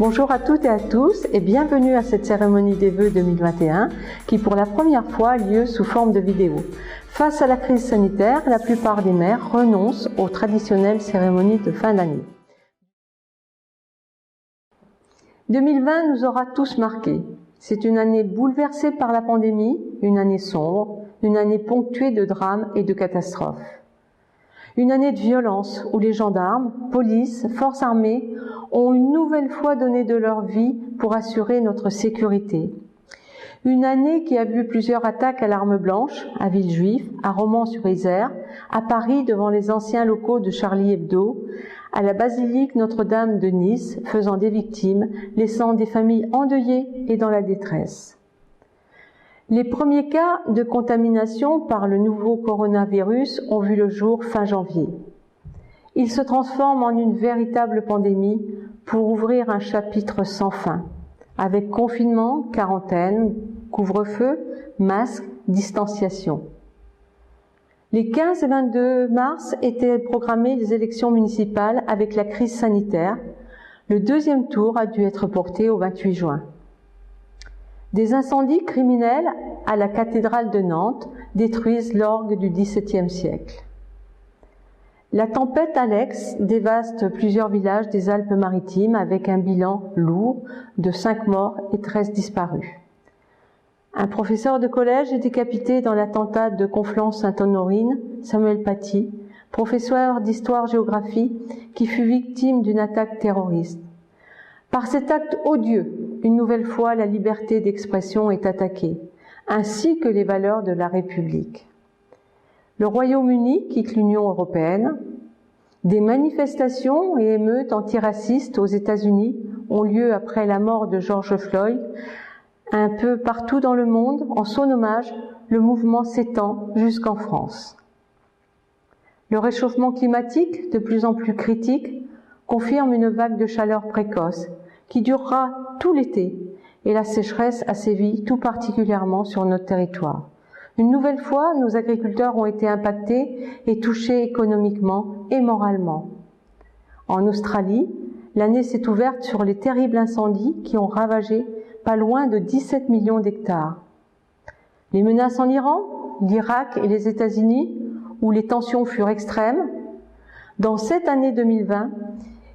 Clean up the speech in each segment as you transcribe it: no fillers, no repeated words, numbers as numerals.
Bonjour à toutes et à tous et bienvenue à cette cérémonie des vœux 2021 qui pour la première fois a lieu sous forme de vidéo. Face à la crise sanitaire, la plupart des maires renoncent aux traditionnelles cérémonies de fin d'année. 2020 nous aura tous marqués. C'est une année bouleversée par la pandémie, une année sombre, une année ponctuée de drames et de catastrophes. Une année de violence où les gendarmes, police, forces armées ont une nouvelle fois donné de leur vie pour assurer notre sécurité. Une année qui a vu plusieurs attaques à l'arme blanche, à Villejuif, à Romans-sur-Isère, à Paris devant les anciens locaux de Charlie Hebdo, à la basilique Notre-Dame de Nice, faisant des victimes, laissant des familles endeuillées et dans la détresse. Les premiers cas de contamination par le nouveau coronavirus ont vu le jour fin janvier. Il se transforme en une véritable pandémie pour ouvrir un chapitre sans fin, avec confinement, quarantaine, couvre-feu, masques, distanciation. Les 15 et 22 mars étaient programmées les élections municipales avec la crise sanitaire. Le deuxième tour a dû être porté au 28 juin. Des incendies criminels à la cathédrale de Nantes détruisent l'orgue du XVIIe siècle. La tempête Alex dévaste plusieurs villages des Alpes-Maritimes avec un bilan lourd de 5 morts et 13 disparus. Un professeur de collège est décapité dans l'attentat de Conflans-Sainte-Honorine, Samuel Paty, professeur d'histoire-géographie qui fut victime d'une attaque terroriste. Par cet acte odieux, une nouvelle fois, la liberté d'expression est attaquée, ainsi que les valeurs de la République. Le Royaume-Uni quitte l'Union européenne. Des manifestations et émeutes antiracistes aux États-Unis ont lieu après la mort de George Floyd. Un peu partout dans le monde, en son hommage, le mouvement s'étend jusqu'en France. Le réchauffement climatique, de plus en plus critique, confirme une vague de chaleur précoce qui durera tout l'été et la sécheresse a sévi tout particulièrement sur notre territoire. Une nouvelle fois, nos agriculteurs ont été impactés et touchés économiquement et moralement. En Australie, l'année s'est ouverte sur les terribles incendies qui ont ravagé pas loin de 17 millions d'hectares. Les menaces en Iran, l'Irak et les États-Unis, où les tensions furent extrêmes. Dans cette année 2020,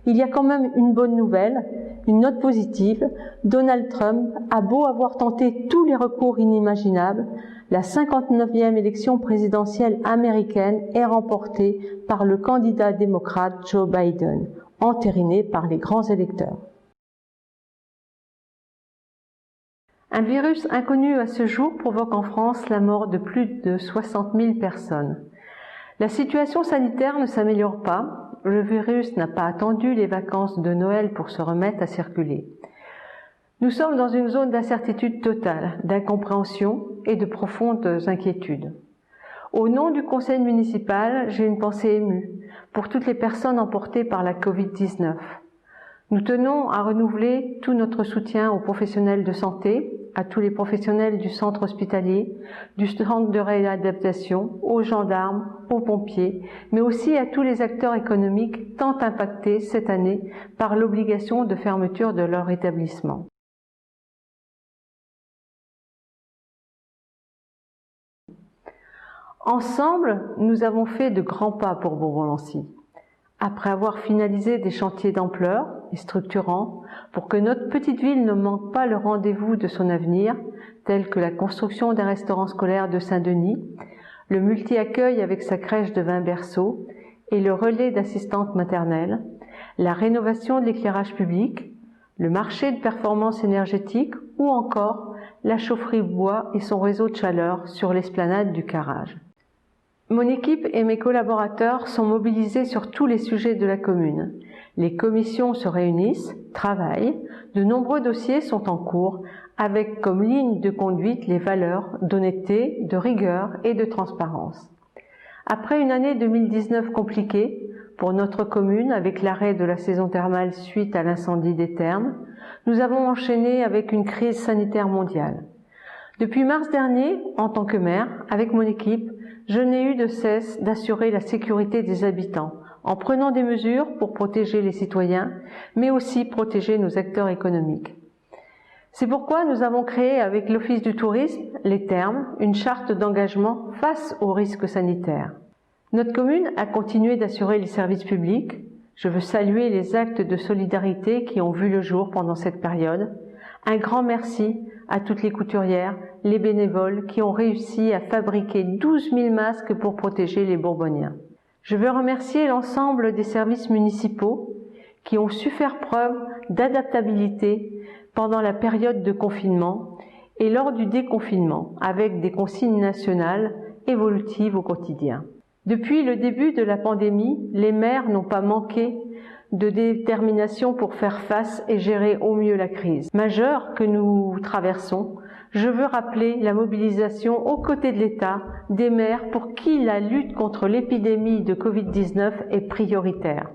il y a quand même une bonne nouvelle, une note positive. Donald Trump a beau avoir tenté tous les recours inimaginables, la 59e élection présidentielle américaine est remportée par le candidat démocrate Joe Biden, entériné par les grands électeurs. Un virus inconnu à ce jour provoque en France la mort de plus de 60 000 personnes. La situation sanitaire ne s'améliore pas. Le virus n'a pas attendu les vacances de Noël pour se remettre à circuler. Nous sommes dans une zone d'incertitude totale, d'incompréhension et de profondes inquiétudes. Au nom du conseil municipal, j'ai une pensée émue pour toutes les personnes emportées par la Covid-19. Nous tenons à renouveler tout notre soutien aux professionnels de santé, à tous les professionnels du centre hospitalier, du centre de réadaptation, aux gendarmes, aux pompiers, mais aussi à tous les acteurs économiques tant impactés cette année par l'obligation de fermeture de leur établissement. Ensemble, nous avons fait de grands pas pour Bourbon-Lancy. Après avoir finalisé des chantiers d'ampleur et structurants pour que notre petite ville ne manque pas le rendez-vous de son avenir, tels que la construction d'un restaurant scolaire de Saint-Denis, le multi-accueil avec sa crèche de 20 berceaux et le relais d'assistantes maternelles, la rénovation de l'éclairage public, le marché de performance énergétique ou encore la chaufferie bois et son réseau de chaleur sur l'esplanade du Carrage. Mon équipe et mes collaborateurs sont mobilisés sur tous les sujets de la commune. Les commissions se réunissent, travaillent, de nombreux dossiers sont en cours, avec comme ligne de conduite les valeurs d'honnêteté, de rigueur et de transparence. Après une année 2019 compliquée pour notre commune avec l'arrêt de la saison thermale suite à l'incendie des Thermes, nous avons enchaîné avec une crise sanitaire mondiale. Depuis mars dernier, en tant que maire, avec mon équipe, je n'ai eu de cesse d'assurer la sécurité des habitants en prenant des mesures pour protéger les citoyens, mais aussi protéger nos acteurs économiques. C'est pourquoi nous avons créé avec l'Office du tourisme, les Thermes, une charte d'engagement face aux risques sanitaires. Notre commune a continué d'assurer les services publics. Je veux saluer les actes de solidarité qui ont vu le jour pendant cette période. Un grand merci à toutes les couturières, les bénévoles qui ont réussi à fabriquer 12 000 masques pour protéger les Bourboniens. Je veux remercier l'ensemble des services municipaux qui ont su faire preuve d'adaptabilité pendant la période de confinement et lors du déconfinement, avec des consignes nationales évolutives au quotidien. Depuis le début de la pandémie, les maires n'ont pas manqué de détermination pour faire face et gérer au mieux la crise majeure que nous traversons. Je veux rappeler la mobilisation aux côtés de l'État des maires pour qui la lutte contre l'épidémie de Covid-19 est prioritaire.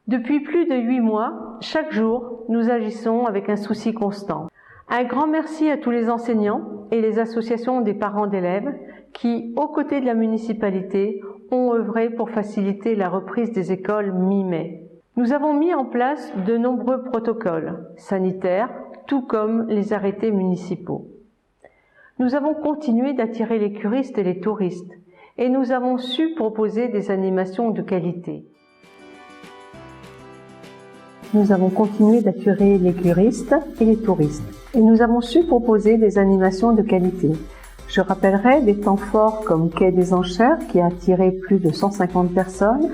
Depuis plus de 8 mois, chaque jour, nous agissons avec un souci constant. Un grand merci à tous les enseignants et les associations des parents d'élèves qui, aux côtés de la municipalité, ont œuvré pour faciliter la reprise des écoles mi-mai. Nous avons mis en place de nombreux protocoles sanitaires, tout comme les arrêtés municipaux. Nous avons continué d'attirer les curistes et les touristes, et nous avons su proposer des animations de qualité. Nous avons continué d'attirer les curistes et les touristes, et nous avons su proposer des animations de qualité. Je rappellerai des temps forts comme Quai des Enchères qui a attiré plus de 150 personnes,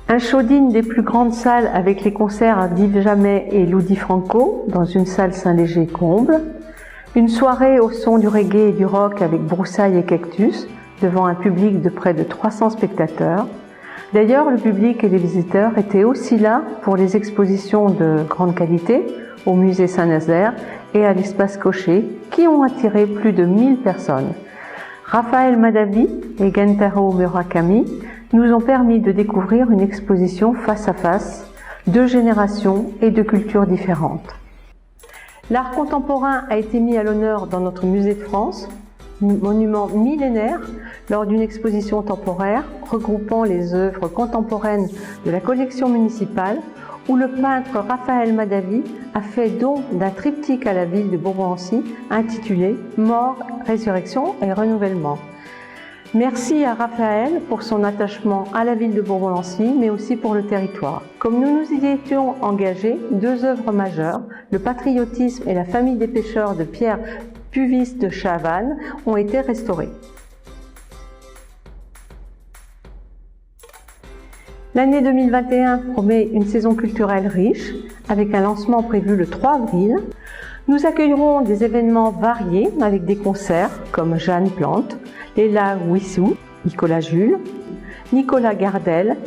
un show digne des plus grandes salles avec les concerts d'Yves Jamais et Lou Di Franco dans une salle Saint-Léger-Comble, une soirée au son du reggae et du rock avec Broussailles et Cactus devant un public de près de 300 spectateurs. D'ailleurs, le public et les visiteurs étaient aussi là pour les expositions de grande qualité au musée Saint-Nazaire et à l'espace Cochet qui ont attiré plus de 1000 personnes. Raphaël Madavi et Gentaro Murakami nous ont permis de découvrir une exposition face à face, de générations et de cultures différentes. L'art contemporain a été mis à l'honneur dans notre musée de France, monument millénaire, lors d'une exposition temporaire regroupant les œuvres contemporaines de la collection municipale où le peintre Raphaël Madavi a fait don d'un triptyque à la ville de Bourbon-Lancy intitulé « Mort, résurrection et renouvellement ». Merci à Raphaël pour son attachement à la ville de Bourbon-Lancy, mais aussi pour le territoire. Comme nous nous y étions engagés, 2 œuvres majeures, le patriotisme et la famille des pêcheurs de Pierre Puvis de Chavannes, ont été restaurées. L'année 2021 promet une saison culturelle riche, avec un lancement prévu le 3 avril. Nous accueillerons des événements variés avec des concerts comme Jeanne Plante, Léla Wissou, Nicolas Jules, Nicolas Gardel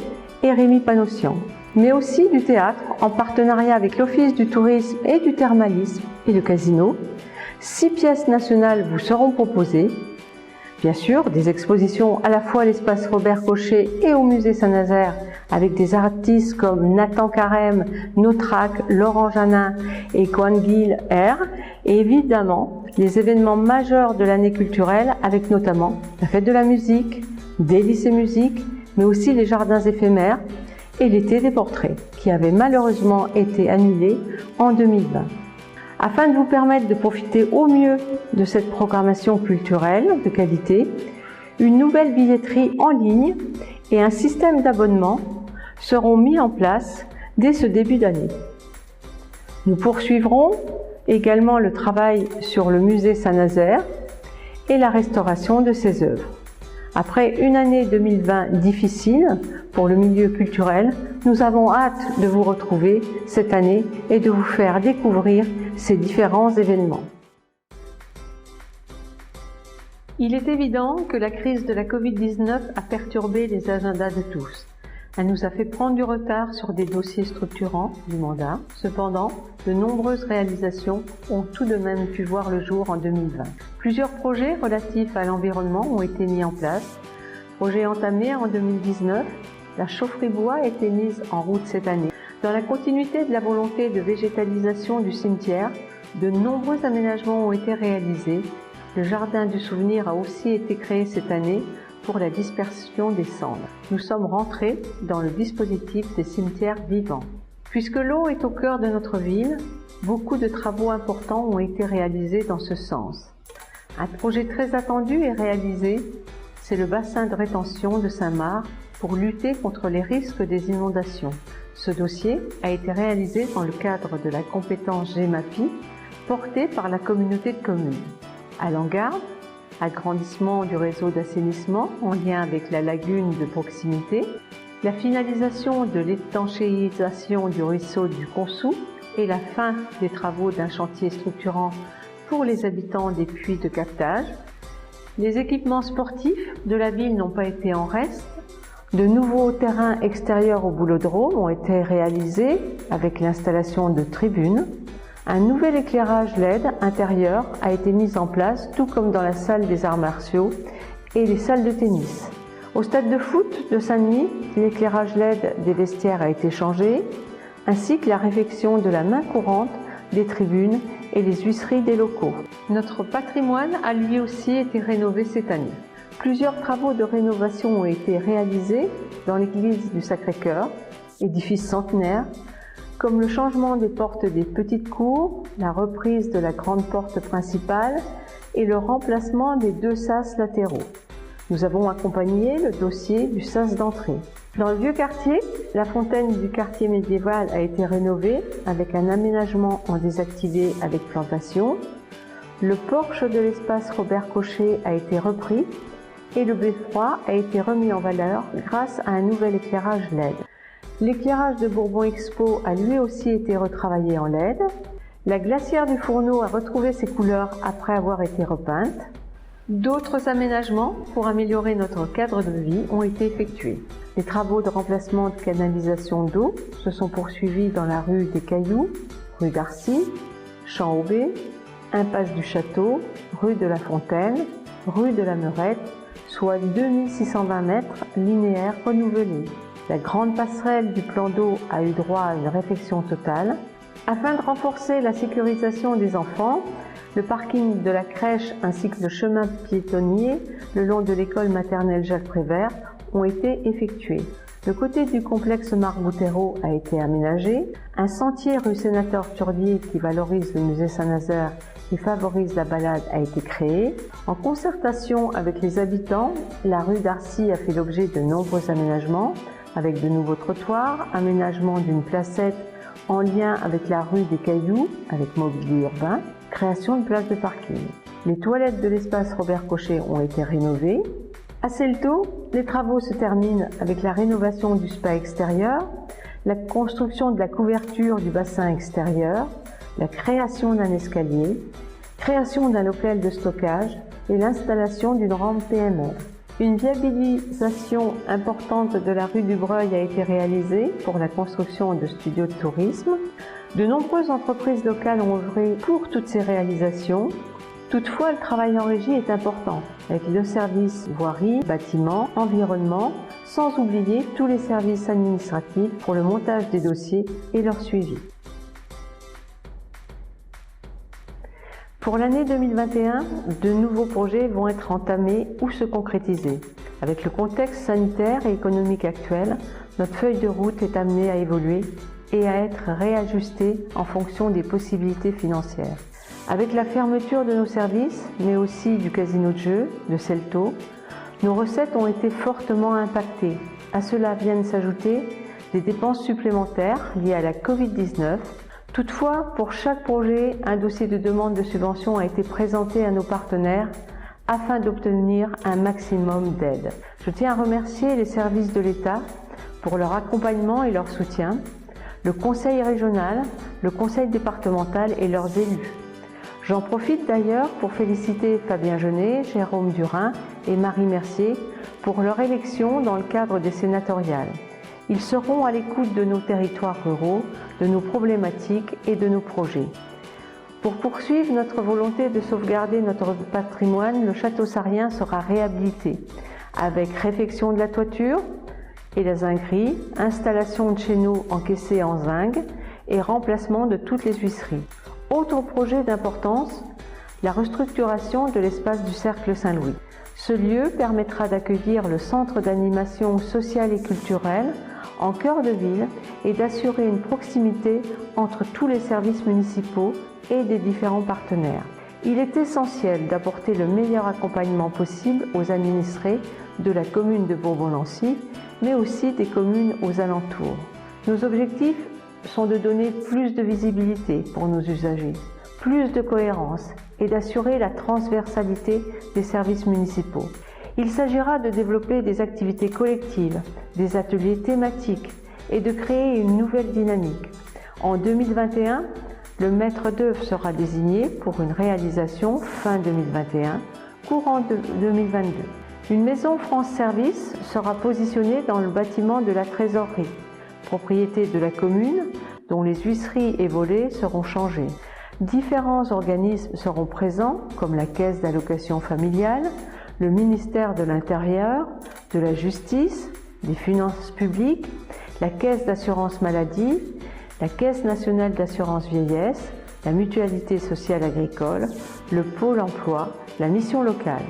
et Rémi Panossian, mais aussi du théâtre en partenariat avec l'Office du tourisme et du thermalisme et le casino. 6 pièces nationales vous seront proposées. Bien sûr, des expositions à la fois à l'espace Robert Cochet et au musée Saint-Nazaire avec des artistes comme Nathan Carême, Notrac, Laurent Janin et Coan Gil R. Et évidemment, les événements majeurs de l'année culturelle avec notamment la fête de la musique, des lycées musique, mais aussi les jardins éphémères et l'été des portraits qui avait malheureusement été annulé en 2020. Afin de vous permettre de profiter au mieux de cette programmation culturelle de qualité, une nouvelle billetterie en ligne et un système d'abonnement seront mis en place dès ce début d'année. Nous poursuivrons également le travail sur le musée Saint-Nazaire et la restauration de ses œuvres. Après une année 2020 difficile pour le milieu culturel, nous avons hâte de vous retrouver cette année et de vous faire découvrir ces différents événements. Il est évident que la crise de la Covid-19 a perturbé les agendas de tous. Elle nous a fait prendre du retard sur des dossiers structurants du mandat. Cependant, de nombreuses réalisations ont tout de même pu voir le jour en 2020. Plusieurs projets relatifs à l'environnement ont été mis en place. Projet entamé en 2019, la chaufferie bois a été mise en route cette année. Dans la continuité de la volonté de végétalisation du cimetière, de nombreux aménagements ont été réalisés. Le jardin du souvenir a aussi été créé cette année pour la dispersion des cendres. Nous sommes rentrés dans le dispositif des cimetières vivants. Puisque l'eau est au cœur de notre ville, beaucoup de travaux importants ont été réalisés dans ce sens. Un projet très attendu est réalisé, c'est le bassin de rétention de Saint-Marc pour lutter contre les risques des inondations. Ce dossier a été réalisé dans le cadre de la compétence GEMAPI portée par la communauté de communes. À Langarde, agrandissement du réseau d'assainissement en lien avec la lagune de proximité, la finalisation de l'étanchéisation du ruisseau du Consou et la fin des travaux d'un chantier structurant pour les habitants des puits de captage. Les équipements sportifs de la ville n'ont pas été en reste. De nouveaux terrains extérieurs au Boulodrome ont été réalisés avec l'installation de tribunes. Un nouvel éclairage LED intérieur a été mis en place, tout comme dans la salle des arts martiaux et les salles de tennis. Au stade de foot de Saint-Denis, l'éclairage LED des vestiaires a été changé, ainsi que la réfection de la main courante des tribunes et les huisseries des locaux. Notre patrimoine a lui aussi été rénové cette année. Plusieurs travaux de rénovation ont été réalisés dans l'église du Sacré-Cœur, édifice centenaire, comme le changement des portes des petites cours, la reprise de la grande porte principale et le remplacement des 2 sas latéraux. Nous avons accompagné le dossier du sas d'entrée. Dans le vieux quartier, la fontaine du quartier médiéval a été rénovée avec un aménagement en désactivé avec plantation. Le porche de l'espace Robert Cochet a été repris et le beffroi a été remis en valeur grâce à un nouvel éclairage LED. L'éclairage de Bourbon Expo a lui aussi été retravaillé en LED. La glacière du Fourneau a retrouvé ses couleurs après avoir été repeinte. D'autres aménagements pour améliorer notre cadre de vie ont été effectués. Les travaux de remplacement de canalisation d'eau se sont poursuivis dans la rue des Cailloux, rue d'Arcy, Champ-Aubé, impasse du Château, rue de la Fontaine, rue de la Meurette, soit 2620 mètres linéaires renouvelés. La grande passerelle du plan d'eau a eu droit à une réfection totale. Afin de renforcer la sécurisation des enfants, le parking de la crèche ainsi que le chemin piétonnier le long de l'école maternelle Jacques Prévert ont été effectués. Le côté du complexe Marc-Bouttéreau a été aménagé. Un sentier rue Sénateur Turdier qui valorise le musée Saint-Nazaire et favorise la balade a été créé. En concertation avec les habitants, la rue d'Arcy a fait l'objet de nombreux aménagements avec de nouveaux trottoirs, aménagement d'une placette en lien avec la rue des Cailloux, avec mobilier urbain, création de places de parking. Les toilettes de l'espace Robert Cochet ont été rénovées. À Celto, les travaux se terminent avec la rénovation du spa extérieur, la construction de la couverture du bassin extérieur, la création d'un escalier, création d'un local de stockage et l'installation d'une rampe PMR. Une viabilisation importante de la rue du Breuil a été réalisée pour la construction de studios de tourisme. De nombreuses entreprises locales ont œuvré pour toutes ces réalisations. Toutefois, le travail en régie est important, avec le service voirie, bâtiment, environnement, sans oublier tous les services administratifs pour le montage des dossiers et leur suivi. Pour l'année 2021, de nouveaux projets vont être entamés ou se concrétiser. Avec le contexte sanitaire et économique actuel, notre feuille de route est amenée à évoluer et à être réajustée en fonction des possibilités financières. Avec la fermeture de nos services, mais aussi du casino de jeu, de Celto, nos recettes ont été fortement impactées. À cela viennent s'ajouter des dépenses supplémentaires liées à la Covid-19. Toutefois, pour chaque projet, un dossier de demande de subvention a été présenté à nos partenaires afin d'obtenir un maximum d'aide. Je tiens à remercier les services de l'État pour leur accompagnement et leur soutien, le conseil régional, le conseil départemental et leurs élus. J'en profite d'ailleurs pour féliciter Fabien Genet, Jérôme Durin et Marie Mercier pour leur élection dans le cadre des sénatoriales. Ils seront à l'écoute de nos territoires ruraux, de nos problématiques et de nos projets. Pour poursuivre notre volonté de sauvegarder notre patrimoine, le château sarrien sera réhabilité avec réfection de la toiture et la zinguerie, installation de chéneaux encaissés en zinc et remplacement de toutes les huisseries. Autre projet d'importance, la restructuration de l'espace du Cercle Saint-Louis. Ce lieu permettra d'accueillir le centre d'animation sociale et culturelle en cœur de ville et d'assurer une proximité entre tous les services municipaux et des différents partenaires. Il est essentiel d'apporter le meilleur accompagnement possible aux administrés de la commune de Bourbon-Lancy, mais aussi des communes aux alentours. Nos objectifs sont de donner plus de visibilité pour nos usagers, plus de cohérence et d'assurer la transversalité des services municipaux. Il s'agira de développer des activités collectives, des ateliers thématiques et de créer une nouvelle dynamique. En 2021, le maître d'œuvre sera désigné pour une réalisation fin 2021, courant 2022. Une maison France Service sera positionnée dans le bâtiment de la trésorerie, propriété de la commune, dont les huisseries et volets seront changés. Différents organismes seront présents, comme la Caisse d'allocation familiale, le ministère de l'Intérieur, de la Justice, des Finances publiques, la Caisse d'assurance maladie, la Caisse nationale d'assurance vieillesse, la Mutualité sociale agricole, le Pôle emploi, la mission locale.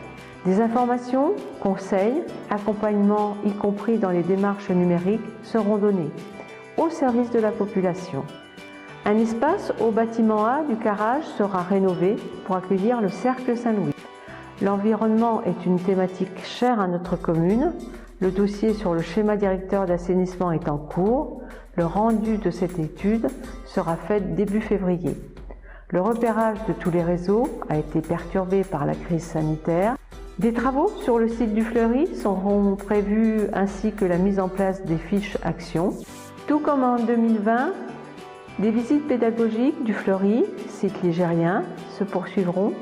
Des informations, conseils, accompagnements, y compris dans les démarches numériques, seront donnés au service de la population. Un espace au bâtiment A du Carrage sera rénové pour accueillir le Cercle Saint-Louis. L'environnement est une thématique chère à notre commune. Le dossier sur le schéma directeur d'assainissement est en cours. Le rendu de cette étude sera fait début février. Le repérage de tous les réseaux a été perturbé par la crise sanitaire. Des travaux sur le site du Fleury seront prévus ainsi que la mise en place des fiches actions. Tout comme en 2020, des visites pédagogiques du Fleury, site ligérien, se poursuivront,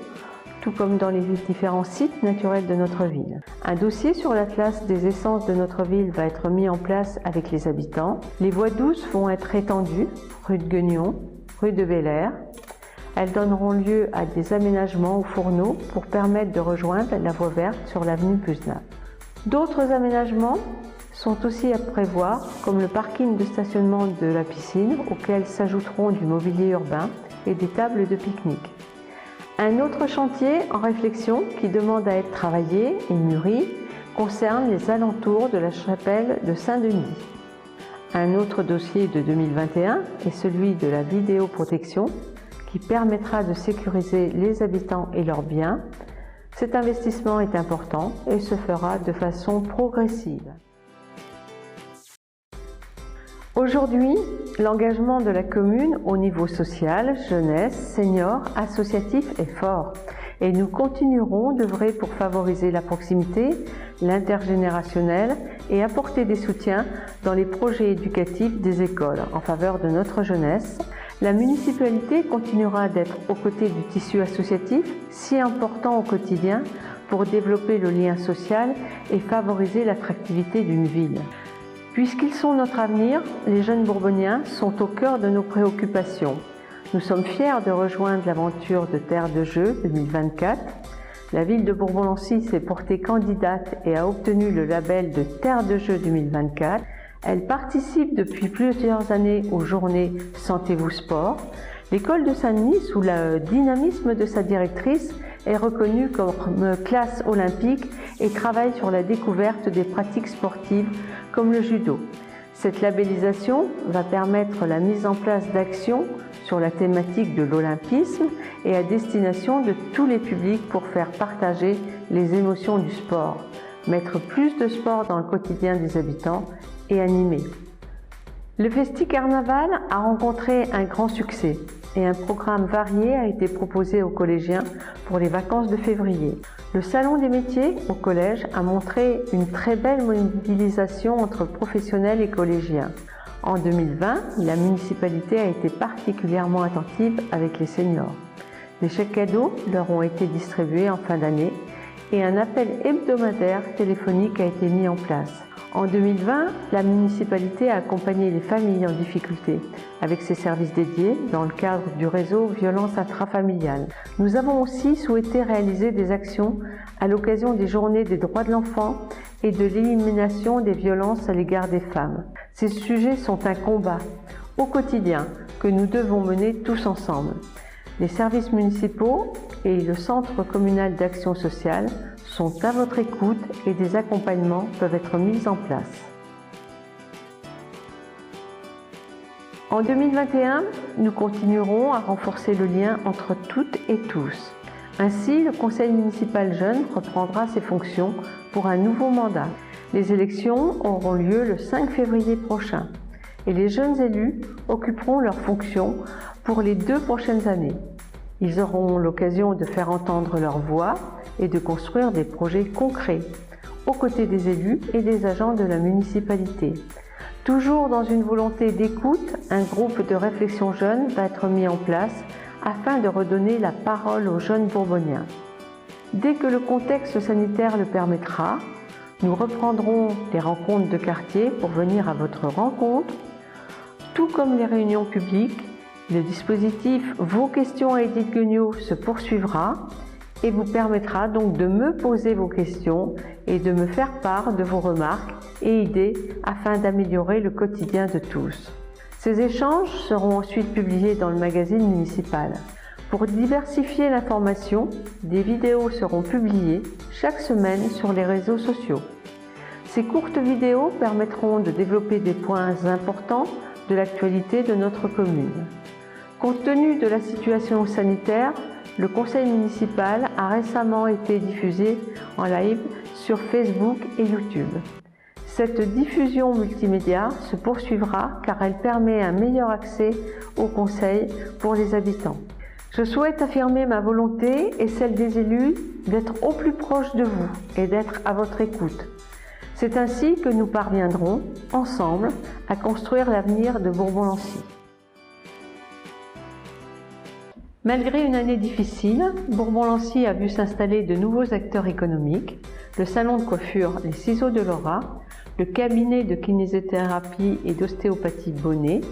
tout comme dans les différents sites naturels de notre ville. Un dossier sur l'atlas des essences de notre ville va être mis en place avec les habitants. Les voies douces vont être étendues, rue de Guignon, rue de Bel-Air. Elles donneront lieu à des aménagements aux fourneaux pour permettre de rejoindre la voie verte sur l'avenue Puznat. D'autres aménagements sont aussi à prévoir, comme le parking de stationnement de la piscine, auquel s'ajouteront du mobilier urbain et des tables de pique-nique. Un autre chantier en réflexion qui demande à être travaillé et mûri concerne les alentours de la chapelle de Saint-Denis. Un autre dossier de 2021 est celui de la vidéoprotection qui permettra de sécuriser les habitants et leurs biens. Cet investissement est important et se fera de façon progressive. Aujourd'hui, l'engagement de la commune au niveau social, jeunesse, senior, associatif est fort et nous continuerons d'œuvrer pour favoriser la proximité, l'intergénérationnel et apporter des soutiens dans les projets éducatifs des écoles en faveur de notre jeunesse. La municipalité continuera d'être aux côtés du tissu associatif, si important au quotidien pour développer le lien social et favoriser l'attractivité d'une ville. Puisqu'ils sont notre avenir, les jeunes Bourboniens sont au cœur de nos préoccupations. Nous sommes fiers de rejoindre l'aventure de Terre de Jeux 2024. La ville de Bourbon-Lancy s'est portée candidate et a obtenu le label de Terre de Jeux 2024. Elle participe depuis plusieurs années aux journées Sentez-vous Sport. L'école de Saint-Denis, sous le dynamisme de sa directrice, est reconnue comme classe olympique et travaille sur la découverte des pratiques sportives comme le judo. Cette labellisation va permettre la mise en place d'actions sur la thématique de l'olympisme et à destination de tous les publics pour faire partager les émotions du sport, mettre plus de sport dans le quotidien des habitants et animer. Le Festi Carnaval a rencontré un grand succès et un programme varié a été proposé aux collégiens pour les vacances de février. Le Salon des métiers au collège a montré une très belle mobilisation entre professionnels et collégiens. En 2020, la municipalité a été particulièrement attentive avec les seniors. Des chèques cadeaux leur ont été distribués en fin d'année et un appel hebdomadaire téléphonique a été mis en place. En 2020, la municipalité a accompagné les familles en difficulté avec ses services dédiés dans le cadre du réseau Violence intrafamiliale. Nous avons aussi souhaité réaliser des actions à l'occasion des journées des droits de l'enfant et de l'élimination des violences à l'égard des femmes. Ces sujets sont un combat au quotidien que nous devons mener tous ensemble. Les services municipaux et le Centre communal d'action sociale sont à votre écoute et des accompagnements peuvent être mis en place. En 2021, nous continuerons à renforcer le lien entre toutes et tous. Ainsi, le Conseil municipal jeune reprendra ses fonctions pour un nouveau mandat. Les élections auront lieu le 5 février prochain et les jeunes élus occuperont leurs fonctions pour les 2 prochaines années. Ils auront l'occasion de faire entendre leur voix et de construire des projets concrets aux côtés des élus et des agents de la municipalité. Toujours dans une volonté d'écoute, un groupe de réflexion jeune va être mis en place afin de redonner la parole aux jeunes Bourboniens. Dès que le contexte sanitaire le permettra, nous reprendrons les rencontres de quartier pour venir à votre rencontre. Tout comme les réunions publiques, le dispositif Vos questions à Edith Guignot se poursuivra et vous permettra donc de me poser vos questions et de me faire part de vos remarques et idées afin d'améliorer le quotidien de tous. Ces échanges seront ensuite publiés dans le magazine municipal. Pour diversifier l'information, des vidéos seront publiées chaque semaine sur les réseaux sociaux. Ces courtes vidéos permettront de développer des points importants de l'actualité de notre commune. Compte tenu de la situation sanitaire, le conseil municipal a récemment été diffusé en live sur Facebook et YouTube. Cette diffusion multimédia se poursuivra car elle permet un meilleur accès au conseil pour les habitants. Je souhaite affirmer ma volonté et celle des élus d'être au plus proche de vous et d'être à votre écoute. C'est ainsi que nous parviendrons, ensemble, à construire l'avenir de Bourbon-Lancy. Malgré une année difficile, Bourbon-Lancy a vu s'installer de nouveaux acteurs économiques, le salon de coiffure Les Ciseaux de Laura, le cabinet de kinésithérapie et d'ostéopathie Bonnet,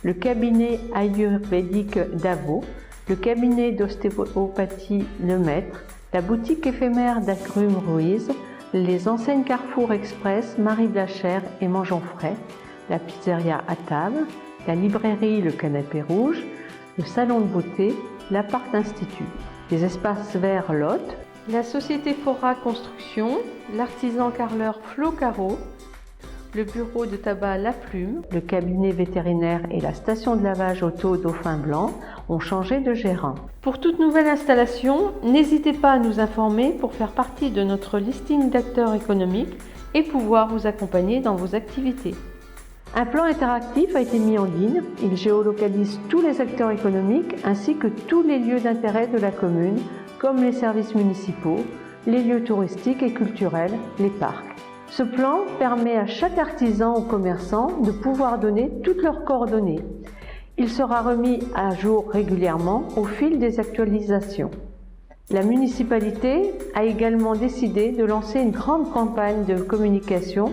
le cabinet ayurvédique Davo, le cabinet d'ostéopathie Le Maître, la boutique éphémère d'agrumes Ruiz, les enseignes Carrefour Express Marie Blachère et Mangeons Frais, la pizzeria à table, la librairie Le Canapé Rouge, le salon de beauté, l'Appart Institut, les espaces verts Lot, la société Fora Construction, l'artisan carreleur Flo Caro, le bureau de tabac La Plume, le cabinet vétérinaire et la station de lavage auto Dauphin Blanc ont changé de gérant. Pour toute nouvelle installation, n'hésitez pas à nous informer pour faire partie de notre listing d'acteurs économiques et pouvoir vous accompagner dans vos activités. Un plan interactif a été mis en ligne. Il géolocalise tous les acteurs économiques ainsi que tous les lieux d'intérêt de la commune, comme les services municipaux, les lieux touristiques et culturels, les parcs. Ce plan permet à chaque artisan ou commerçant de pouvoir donner toutes leurs coordonnées. Il sera remis à jour régulièrement au fil des actualisations. La municipalité a également décidé de lancer une grande campagne de communication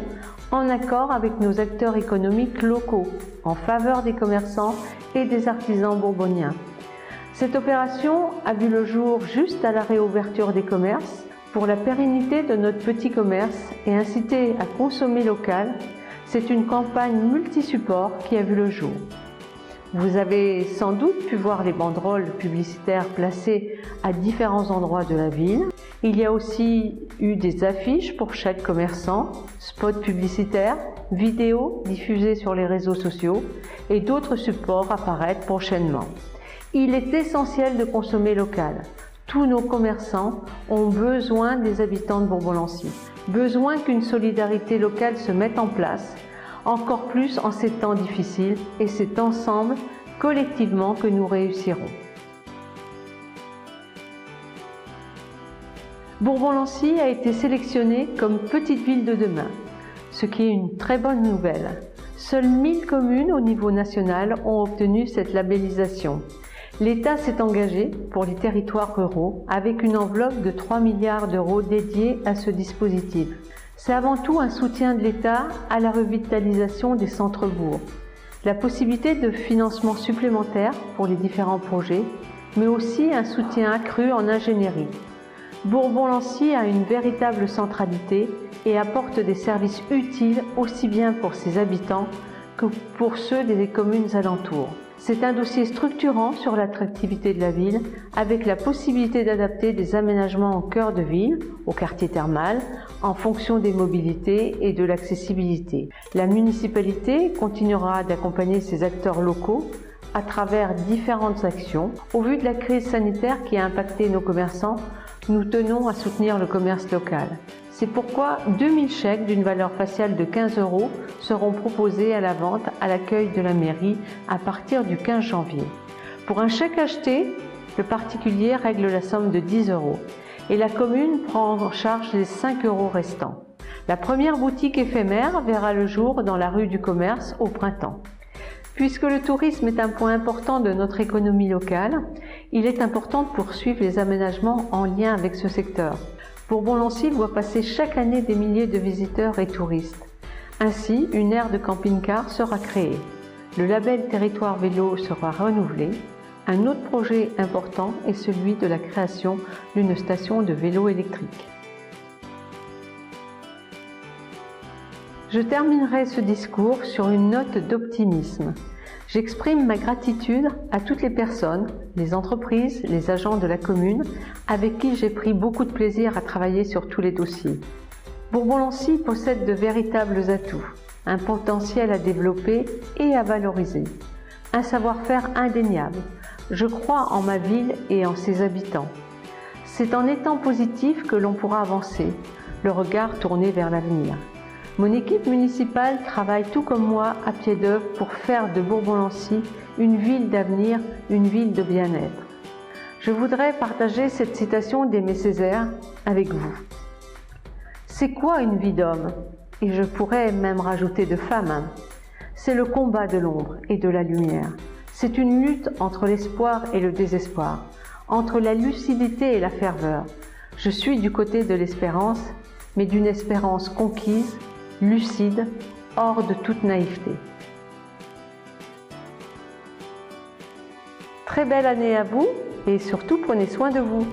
en accord avec nos acteurs économiques locaux, en faveur des commerçants et des artisans bourboniens. Cette opération a vu le jour juste à la réouverture des commerces. Pour la pérennité de notre petit commerce et inciter à consommer local, c'est une campagne multi-support qui a vu le jour. Vous avez sans doute pu voir les banderoles publicitaires placées à différents endroits de la ville. Il y a aussi eu des affiches pour chaque commerçant, spots publicitaires, vidéos diffusées sur les réseaux sociaux et d'autres supports apparaîtront prochainement. Il est essentiel de consommer local. Tous nos commerçants ont besoin des habitants de Bourbon-Lancy, besoin qu'une solidarité locale se mette en place, encore plus en ces temps difficiles, et c'est ensemble, collectivement, que nous réussirons. Bourbon-Lancy a été sélectionnée comme petite ville de demain, ce qui est une très bonne nouvelle. Seules 1000 communes au niveau national ont obtenu cette labellisation. L'État s'est engagé pour les territoires ruraux avec une enveloppe de 3 milliards d'euros dédiée à ce dispositif. C'est avant tout un soutien de l'État à la revitalisation des centres-bourgs, la possibilité de financement supplémentaire pour les différents projets, mais aussi un soutien accru en ingénierie. Bourbon-Lancy a une véritable centralité et apporte des services utiles aussi bien pour ses habitants que pour ceux des communes alentours. C'est un dossier structurant sur l'attractivité de la ville, avec la possibilité d'adapter des aménagements en cœur de ville, au quartier thermal, en fonction des mobilités et de l'accessibilité. La municipalité continuera d'accompagner ses acteurs locaux à travers différentes actions. Au vu de la crise sanitaire qui a impacté nos commerçants, nous tenons à soutenir le commerce local. C'est pourquoi 2000 chèques d'une valeur faciale de 15 € seront proposés à la vente à l'accueil de la mairie à partir du 15 janvier. Pour un chèque acheté, le particulier règle la somme de 10 € et la commune prend en charge les 5 € restants. La première boutique éphémère verra le jour dans la rue du commerce au printemps. Puisque le tourisme est un point important de notre économie locale, il est important de poursuivre les aménagements en lien avec ce secteur. Bourbon-Lancy voit passer chaque année des milliers de visiteurs et touristes. Ainsi, une aire de camping-car sera créée. Le label Territoire Vélo sera renouvelé. Un autre projet important est celui de la création d'une station de vélo électrique. Je terminerai ce discours sur une note d'optimisme. J'exprime ma gratitude à toutes les personnes, les entreprises, les agents de la commune, avec qui j'ai pris beaucoup de plaisir à travailler sur tous les dossiers. Bourbon-Lancy possède de véritables atouts, un potentiel à développer et à valoriser, un savoir-faire indéniable. Je crois en ma ville et en ses habitants. C'est en étant positif que l'on pourra avancer, le regard tourné vers l'avenir. Mon équipe municipale travaille tout comme moi à pied d'œuvre pour faire de Bourbon-Lancy une ville d'avenir, une ville de bien-être. Je voudrais partager cette citation d'Aimé Césaire avec vous. C'est quoi une vie d'homme? Et je pourrais même rajouter de femme. C'est le combat de l'ombre et de la lumière. C'est une lutte entre l'espoir et le désespoir, entre la lucidité et la ferveur. Je suis du côté de l'espérance, mais d'une espérance conquise, lucide, hors de toute naïveté. Très belle année à vous et surtout prenez soin de vous.